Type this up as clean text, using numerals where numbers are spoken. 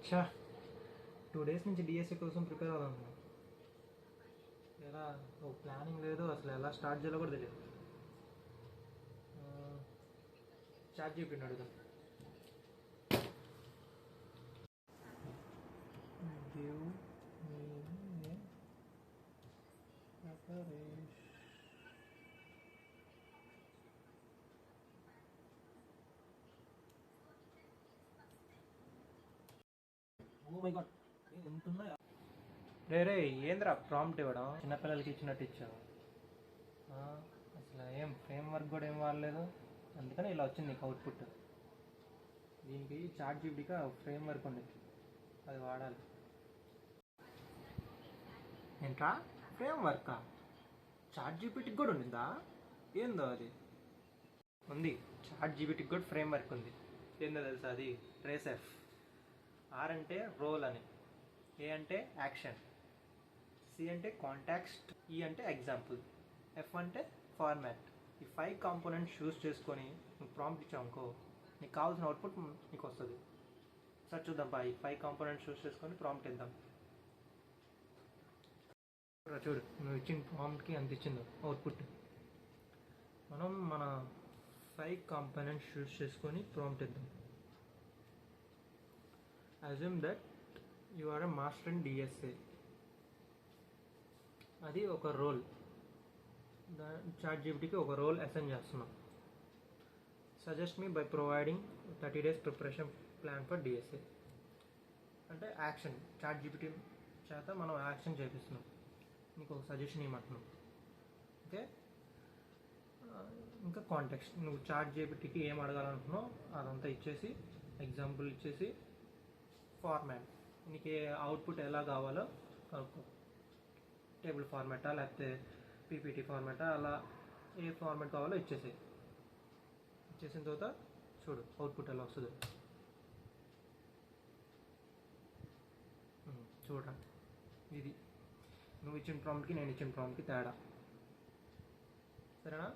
చా 2 days నుంచి DSC కోసం ప్రిపేర్ అవుదాం. ఎలా ఓ ప్లానింగ్ లేదు, అసలు ఎలా స్టార్ట్ చేయాలో కూడా తెలియదు. చాట్ జీపీటీని అడుగుదాం. Give me a preparation. Oh my god, ఎంత ఉన్నాయా? రే ఏంద్రా ప్రాంప్ట్ ఇవ్వడం, చిన్నపిల్లలకి ఇచ్చినట్టు ఇచ్చావు. అసలు ఏం ఫ్రేమ్ వర్క్ కూడా ఏం వాడలేదు, అందుకని ఇలా వచ్చింది నీకు అవుట్పుట్. దీనికి చాట్ జీపీటీగా ఫ్రేమ్ వర్క్ ఉంది, అది వాడాలి. ఏంట్రా ఫ్రేమ్ వర్కా? చాట్ జీపీటీకి కూడా ఉండిందా? ఏందో అది ఉంది. చాట్ జీపీటీకి కూడా ఫ్రేమ్ వర్క్ ఉంది. ఏందో తెలుసా? అది ట్రేస్ఎఫ్. ఆర్ అంటే రోల్ అని, ఏ అంటే యాక్షన్, సి అంటే కాంటాక్స్ట్, ఈ అంటే ఎగ్జాంపుల్, ఎఫ్ అంటే ఫార్మాట్. ఈ 5 కాంపోనెంట్స్ యూస్ చేసుకొని నువ్వు ప్రాంప్ట్ ఇచ్చావు అనుకో, నీకు కావాల్సిన అవుట్పుట్ నీకు వస్తుంది. సార్ చూద్దాం ఈ 5 కాంపోనెంట్స్ యూస్ చేసుకొని ప్రాంప్ట్ ఇద్దాం. చూడు, నువ్వు ఇచ్చిన ప్రాంప్ట్కి అంత ఇచ్చింది అవుట్పుట్. మనం మన 5 కాంపోనెంట్స్ యూస్ చేసుకొని ప్రాంప్ట్ ఇద్దాం. Assume that you are a master in DSA. అది ఒక రోల్. చాట్ జీపీటీకి ఒక రోల్ అసైన్ చేస్తున్నాం. Suggest me by providing 30 days preparation plan for DSA. అంటే యాక్షన్, చాట్ జీపీటీ చేత మనం యాక్షన్ చేపిస్తున్నాం, నీకు ఒక సజెషన్ ఇవ్వమంటున్నాం. ఓకే, ఇంకా కాంటెక్స్ట్, నువ్వు చాట్ జీపీటీకి ఏం అడగాలనుకున్నావు అదంతా ఇచ్చేసి, ఎగ్జాంపుల్ ఇచ్చేసి, ఫార్మాట్, నీకు ఏ అవుట్పుట్ ఎలా కావాలో కనుక్కో. టేబుల్ ఫార్మాటా లేకపోతే పీపీటీ ఫార్మాటా, అలా ఏ ఫార్మాట్ కావాలో ఇచ్చేసేసిన తర్వాత చూడు అవుట్పుట్ ఎలా వస్తుంది. చూడండి, ఇది నువ్వు ఇచ్చిన ప్రాంప్ట్కి నేను ఇచ్చిన ప్రాంప్ట్కి తేడా. సరేనా?